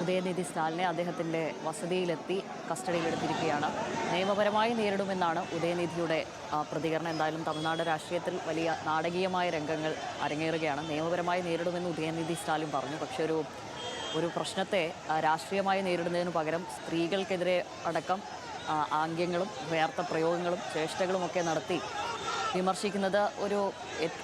ഉദയനിധി സ്റ്റാലിനെ അദ്ദേഹത്തിൻ്റെ വസതിയിലെത്തി കസ്റ്റഡിയിലെടുത്തിരിക്കുകയാണ്. നിയമപരമായി നേരിടുമെന്നാണ് ഉദയനിധിയുടെ പ്രതികരണം. എന്തായാലും തമിഴ്നാട് രാഷ്ട്രീയത്തിൽ വലിയ നാടകീയമായ രംഗങ്ങൾ അരങ്ങേറുകയാണ്. നിയമപരമായി നേരിടുമെന്ന് ഉദയനിധി സ്റ്റാലിൻ പറഞ്ഞു. പക്ഷേ ഒരു പ്രശ്നത്തെ രാഷ്ട്രീയമായി നേരിടുന്നതിന് പകരം സ്ത്രീകൾക്കെതിരെ അടക്കം ആംഗ്യങ്ങളും വേർത്ത പ്രയോഗങ്ങളും ചേഷ്ടകളുമൊക്കെ നടത്തി വിമർശിക്കുന്നത്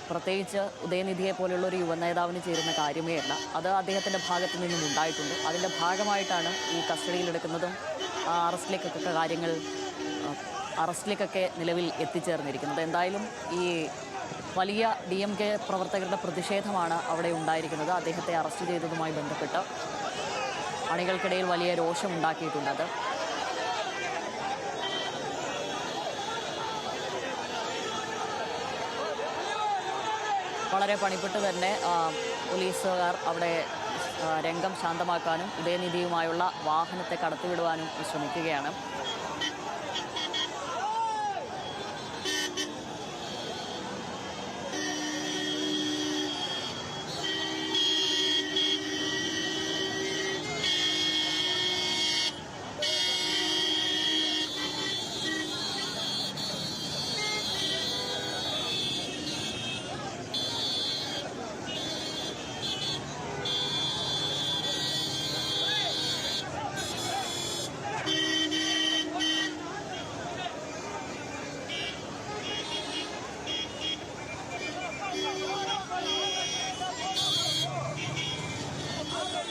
പ്രത്യേകിച്ച് ഉദയനിധിയെ പോലെയുള്ള ഒരു യുവനേതാവിന് ചേരുന്ന കാര്യമേ അല്ല. അത് അദ്ദേഹത്തിൻ്റെ ഭാഗത്തു നിന്നും ഉണ്ടായിട്ടുണ്ട്. അതിൻ്റെ ഭാഗമായിട്ടാണ് ഈ കസ്റ്റഡിയിലെടുക്കുന്നതും അറസ്റ്റിലേക്കൊക്കെ നിലവിൽ എത്തിച്ചേർന്നിരിക്കുന്നത്. എന്തായാലും ഈ വലിയ DMK പ്രവർത്തകരുടെ പ്രതിഷേധമാണ് അവിടെ ഉണ്ടായിരിക്കുന്നത്. അദ്ദേഹത്തെ അറസ്റ്റ് ചെയ്തതുമായി ബന്ധപ്പെട്ട് അണികൾക്കിടയിൽ വലിയ രോഷമുണ്ടാക്കിയിട്ടുണ്ട്. വളരെ പണിപ്പെട്ട് തന്നെ പോലീസുകാർ അവിടെ രംഗം ശാന്തമാക്കാനും ഉദയനിധിയുമായുള്ള വാഹനത്തെ കടത്തിവിടുവാനും ശ്രമിക്കുകയാണ്.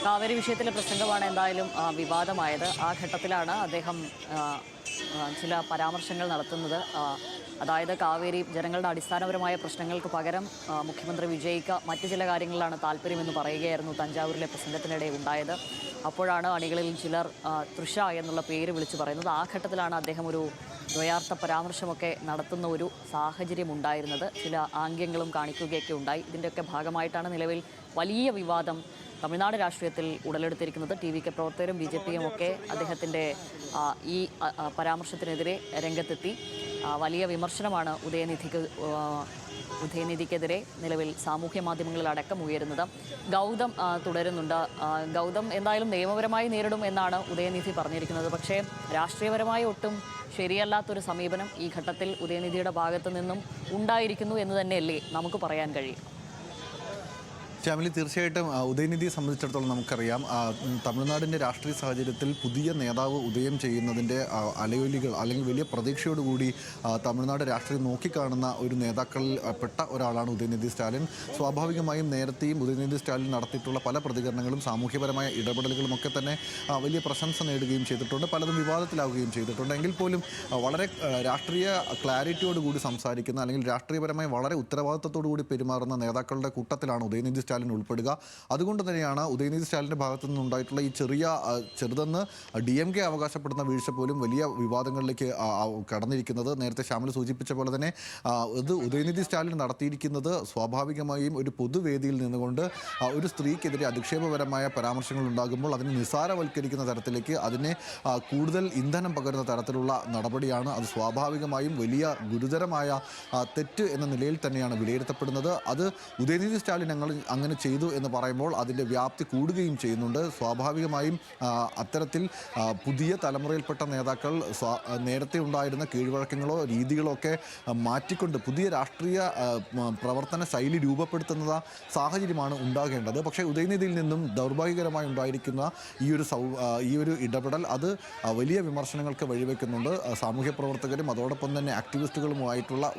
കാവേരി വിഷയത്തിലെ പ്രസംഗമാണ് എന്തായാലും വിവാദമായത്. ആ ഘട്ടത്തിലാണ് അദ്ദേഹം ചില പരാമർശങ്ങൾ നടത്തുന്നത്. അതായത് കാവേരി ജനങ്ങളുടെ അടിസ്ഥാനപരമായ പ്രശ്നങ്ങൾക്ക് പകരം മുഖ്യമന്ത്രി വിജയിക്ക് മറ്റു ചില കാര്യങ്ങളിലാണ് താല്പര്യമെന്ന് പറയുകയായിരുന്നു തഞ്ചാവൂരിലെ പ്രസംഗത്തിനിടെ ഉണ്ടായത്. അപ്പോഴാണ് അണികളിൽ ചിലർ തൃഷ എന്നുള്ള പേര് വിളിച്ചു പറയുന്നത്. ആ ഘട്ടത്തിലാണ് അദ്ദേഹം ഒരു ദ്വയാർത്ഥ പരാമർശമൊക്കെ നടത്തുന്ന ഒരു സാഹചര്യം ഉണ്ടായിരുന്നത്. ചില ആംഗ്യങ്ങളും കാണിക്കുകയൊക്കെ ഉണ്ടായി. ഇതിൻ്റെയൊക്കെ ഭാഗമായിട്ടാണ് നിലവിൽ വലിയ വിവാദം തമിഴ്നാട് രാഷ്ട്രീയത്തിൽ ഉടലെടുത്തിരിക്കുന്നത്. TVK പ്രവർത്തകരും BJPയും ഒക്കെ അദ്ദേഹത്തിൻ്റെ ഈ പരാമർശത്തിനെതിരെ രംഗത്തെത്തി. വലിയ വിമർശനമാണ് ഉദയനിധിക്കെതിരെ നിലവിൽ സാമൂഹ്യ മാധ്യമങ്ങളിൽ അടക്കം ഉയരുന്നത്. ഗൗതം തുടരുന്നുണ്ട്. ഗൗതം എന്തായാലും നിയമപരമായി നേരിടും എന്നാണ് ഉദയനിധി പറഞ്ഞിരിക്കുന്നത്. പക്ഷേ രാഷ്ട്രീയപരമായി ഒട്ടും ശരിയല്ലാത്തൊരു സമീപനം ഈ ഘട്ടത്തിൽ ഉദയനിധിയുടെ ഭാഗത്തു നിന്നും ഉണ്ടായിരിക്കുന്നു എന്ന് തന്നെയല്ലേ നമുക്ക് പറയാൻ കഴിയും? ശ്യാമിലി, തീർച്ചയായിട്ടും ഉദയനിധിയെ സംബന്ധിച്ചിടത്തോളം നമുക്കറിയാം, തമിഴ്നാടിൻ്റെ രാഷ്ട്രീയ സാഹചര്യത്തിൽ പുതിയ നേതാവ് ഉദയം ചെയ്യുന്നതിൻ്റെ അലയൊലികൾ അല്ലെങ്കിൽ വലിയ പ്രതീക്ഷയോടുകൂടി തമിഴ്നാട് രാഷ്ട്രീയം നോക്കിക്കാണുന്ന ഒരു നേതാക്കളിൽ പെട്ട ഒരാളാണ് ഉദയനിധി സ്റ്റാലിൻ. സ്വാഭാവികമായും നേരത്തെയും ഉദയനിധി സ്റ്റാലിൻ നടത്തിയിട്ടുള്ള പല പ്രതികരണങ്ങളും സാമൂഹ്യപരമായ ഇടപെടലുകളുമൊക്കെ തന്നെ വലിയ പ്രശംസ നേടുകയും ചെയ്തിട്ടുണ്ട്, പലതും വിവാദത്തിലാവുകയും ചെയ്തിട്ടുണ്ട്. എങ്കിൽ പോലും വളരെ രാഷ്ട്രീയ ക്ലാരിറ്റിയോടുകൂടി സംസാരിക്കുന്ന അല്ലെങ്കിൽ രാഷ്ട്രീയപരമായി വളരെ ഉത്തരവാദിത്തത്തോടു കൂടി പെരുമാറുന്ന നേതാക്കളുടെ കൂട്ടത്തിലാണ് ഉദയനിധി സ്റ്റാലിൻ ഉൾപ്പെടുക. അതുകൊണ്ട് തന്നെയാണ് ഉദയനിധി സ്റ്റാലിൻ്റെ ഭാഗത്തു നിന്നുണ്ടായിട്ടുള്ള ഈ ചെറുതെന്ന് DMK അവകാശപ്പെടുന്ന വീഴ്ച പോലും വലിയ വിവാദങ്ങളിലേക്ക് കടന്നിരിക്കുന്നത്. നേരത്തെ ശ്യാമിൽ സൂചിപ്പിച്ച പോലെ തന്നെ ഇത് ഉദയനിധി സ്റ്റാലിൻ നടത്തിയിരിക്കുന്നത് സ്വാഭാവികമായും ഒരു പൊതുവേദിയിൽ നിന്നുകൊണ്ട് ഒരു സ്ത്രീക്കെതിരെ അധിക്ഷേപപരമായ പരാമർശങ്ങൾ ഉണ്ടാകുമ്പോൾ അതിനെ നിസ്സാരവൽക്കരിക്കുന്ന തരത്തിലേക്ക്, അതിനെ കൂടുതൽ ഇന്ധനം പകരുന്ന തരത്തിലുള്ള നടപടിയാണ്. അത് സ്വാഭാവികമായും വലിയ ഗുരുതരമായ തെറ്റ് എന്ന നിലയിൽ തന്നെയാണ് വിലയിരുത്തപ്പെടുന്നത്. അത് ഉദയനിധി സ്റ്റാലിൻ അങ്ങനെ ചെയ്തു എന്ന് പറയുമ്പോൾ അതിൻ്റെ വ്യാപ്തി കൂടുകയും ചെയ്യുന്നുണ്ട്. സ്വാഭാവികമായും അത്തരത്തിൽ പുതിയ തലമുറയിൽപ്പെട്ട നേതാക്കൾ നേരത്തെ ഉണ്ടായിരുന്ന കീഴ്വഴക്കങ്ങളോ രീതികളോ ഒക്കെ മാറ്റിക്കൊണ്ട് പുതിയ രാഷ്ട്രീയ പ്രവർത്തന ശൈലി രൂപപ്പെടുത്തുന്ന സാഹചര്യമാണ് ഉണ്ടാകേണ്ടത്. പക്ഷേ ഉദയനിധിയിൽ നിന്നും ദൗർഭാഗ്യകരമായി ഉണ്ടായിരിക്കുന്ന ഈ ഒരു ഇടപെടൽ അത് വലിയ വിമർശനങ്ങൾക്ക് വഴിവെക്കുന്നുണ്ട്. സാമൂഹ്യ പ്രവർത്തകരും അതോടൊപ്പം തന്നെ ആക്ടിവിസ്റ്റുകളുമായിട്ടുള്ള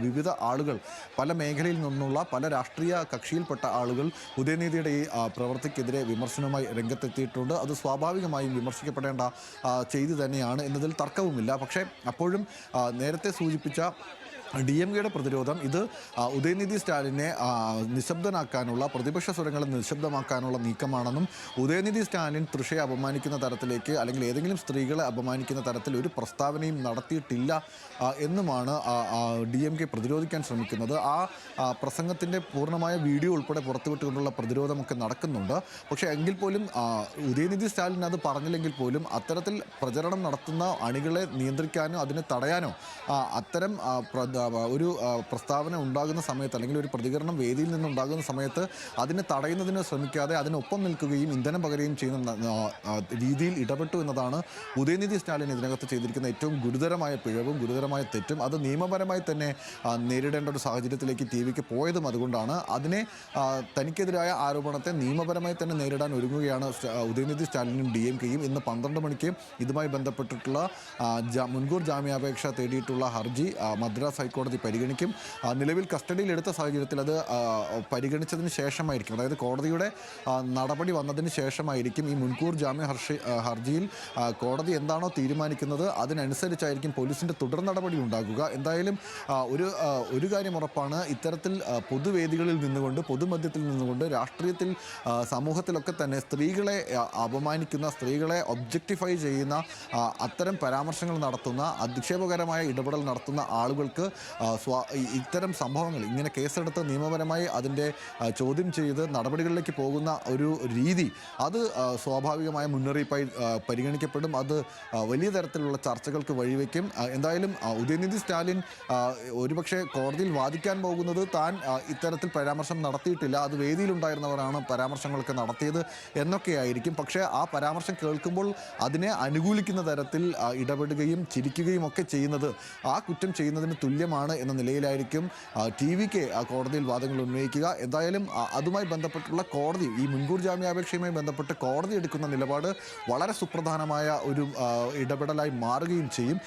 വിവിധ ആളുകൾ, പല മേഖലയിൽ നിന്നുള്ള പല രാഷ്ട്രീയ കക്ഷിയിൽപ്പെട്ട ആളുകൾ ഉദയനിധിയുടെ ഈ പ്രവൃത്തിക്കെതിരെ വിമർശനവുമായി രംഗത്തെത്തിയിട്ടുണ്ട്. അത് സ്വാഭാവികമായും വിമർശിക്കപ്പെടേണ്ട ചെയ്തി തന്നെയാണ് എന്നതിൽ തർക്കവുമില്ല. പക്ഷേ അപ്പോഴും നേരത്തെ സൂചിപ്പിച്ച DMKയുടെ പ്രതിരോധം ഇത് ഉദയനിധി സ്റ്റാലിനെ നിശബ്ദനാക്കാനുള്ള, പ്രതിപക്ഷ സ്വരങ്ങളെ നിശബ്ദമാക്കാനുള്ള നീക്കമാണെന്നും ഉദയനിധി സ്റ്റാലിൻ തൃഷയെ അപമാനിക്കുന്ന തരത്തിലേക്ക് അല്ലെങ്കിൽ ഏതെങ്കിലും സ്ത്രീകളെ അപമാനിക്കുന്ന തരത്തിൽ ഒരു പ്രസ്താവനയും നടത്തിയിട്ടില്ല എന്നുമാണ് DMK പ്രതിരോധിക്കാൻ ശ്രമിക്കുന്നത്. ആ പ്രസംഗത്തിൻ്റെ പൂർണ്ണമായ വീഡിയോ ഉൾപ്പെടെ പുറത്തുവിട്ടുകൊണ്ടുള്ള പ്രതിരോധമൊക്കെ നടക്കുന്നുണ്ട്. പക്ഷേ എങ്കിൽ പോലും ഉദയനിധി സ്റ്റാലിൻ അത് പറഞ്ഞില്ലെങ്കിൽ പോലും അത്തരത്തിൽ പ്രചരണം നടത്തുന്ന അണികളെ നിയന്ത്രിക്കാനോ അതിനെ തടയാനോ അത്തരം ഒരു പ്രസ്താവന ഉണ്ടാകുന്ന സമയത്ത് അല്ലെങ്കിൽ ഒരു പ്രതികരണം വേദിയിൽ നിന്നുണ്ടാകുന്ന സമയത്ത് അതിനെ തടയുന്നതിന് ശ്രമിക്കാതെ അതിനൊപ്പം നിൽക്കുകയും ഇന്ധനം പകരുകയും ചെയ്യുന്ന രീതിയിൽ ഇടപെട്ടു എന്നതാണ് ഉദയനിധി സ്റ്റാലിൻ ഇതിനകത്ത് ചെയ്തിരിക്കുന്ന ഏറ്റവും ഗുരുതരമായ പിഴവും ഗുരുതരമായ തെറ്റും. അത് നിയമപരമായി തന്നെ നേരിടേണ്ട ഒരു സാഹചര്യത്തിലേക്ക് ടി വിക്ക് പോയതും അതുകൊണ്ടാണ്. അതിനെ തനിക്കെതിരായ ആരോപണത്തെ നിയമപരമായി തന്നെ നേരിടാൻ ഒരുങ്ങുകയാണ് ഉദയനിധി സ്റ്റാലിനും DMKയും. ഇന്ന് 12 മണിക്ക് ഇതുമായി ബന്ധപ്പെട്ടിട്ടുള്ള മുൻകൂർ ജാമ്യാപേക്ഷ തേടിയിട്ടുള്ള ഹർജി മദ്രാസ് ഹൈക്കോടതി പരിഗണിക്കും. നിലവിൽ കസ്റ്റഡിയിലെടുത്ത സാഹചര്യത്തിൽ അത് പരിഗണിച്ചതിന് ശേഷമായിരിക്കും, അതായത് കോടതിയുടെ നടപടി വന്നതിന് ശേഷമായിരിക്കും ഈ മുൻകൂർ ജാമ്യ ഹർജിയിൽ കോടതി എന്താണോ തീരുമാനിക്കുന്നത് അതിനനുസരിച്ചായിരിക്കും പോലീസിൻ്റെ തുടർ നടപടി ഉണ്ടാകുക. എന്തായാലും ഒരു കാര്യം ഉറപ്പാണ്, ഇത്തരത്തിൽ പൊതുവേദികളിൽ നിന്നുകൊണ്ട് പൊതുമധ്യത്തിൽ നിന്നുകൊണ്ട് രാഷ്ട്രീയത്തിൽ സമൂഹത്തിലൊക്കെ തന്നെ സ്ത്രീകളെ അപമാനിക്കുന്ന, സ്ത്രീകളെ ഒബ്ജക്റ്റിഫൈ ചെയ്യുന്ന അത്തരം പരാമർശങ്ങൾ നടത്തുന്ന, അധിക്ഷേപകരമായ ഇടപെടൽ നടത്തുന്ന ആളുകൾക്ക് ഇത്തരം സംഭവങ്ങൾ ഇങ്ങനെ കേസെടുത്ത് നിയമപരമായി അതിൻ്റെ ചോദ്യം ചെയ്ത് നടപടികളിലേക്ക് പോകുന്ന ഒരു രീതി അത് സ്വാഭാവികമായ മുന്നറിയിപ്പായി പരിഗണിക്കപ്പെടും. അത് വലിയ തരത്തിലുള്ള ചർച്ചകൾക്ക് വഴിവെക്കും. എന്തായാലും ഉദയനിധി സ്റ്റാലിൻ ഒരുപക്ഷെ കോടതിയിൽ വാദിക്കാൻ പോകുന്നത് താൻ ഇത്തരത്തിൽ പരാമർശം നടത്തിയിട്ടില്ല, അത് വേദിയിലുണ്ടായിരുന്നവരാണ് പരാമർശങ്ങളൊക്കെ നടത്തിയത് എന്നൊക്കെയായിരിക്കും. പക്ഷേ ആ പരാമർശം കേൾക്കുമ്പോൾ അതിനെ അനുകൂലിക്കുന്ന തരത്തിൽ ഇടപെടുകയും ചിരിക്കുകയും ഒക്കെ ചെയ്യുന്നത് ആ കുറ്റം ചെയ്യുന്നതിന് തുല്യമാണ് എന്ന നിലയിലായിരിക്കും TVക്ക് കോടതിയിൽ വാദങ്ങൾ ഉന്നയിക്കുക. എന്തായാലും അതുമായി ബന്ധപ്പെട്ടുള്ള കോടതി, ഈ മുൻകൂർ ജാമ്യാപേക്ഷയുമായി ബന്ധപ്പെട്ട് കോടതി എടുക്കുന്ന നിലപാട് വളരെ സുപ്രധാനമായ ഒരു ഇടപെടലായി മാറുകയും ചെയ്യും.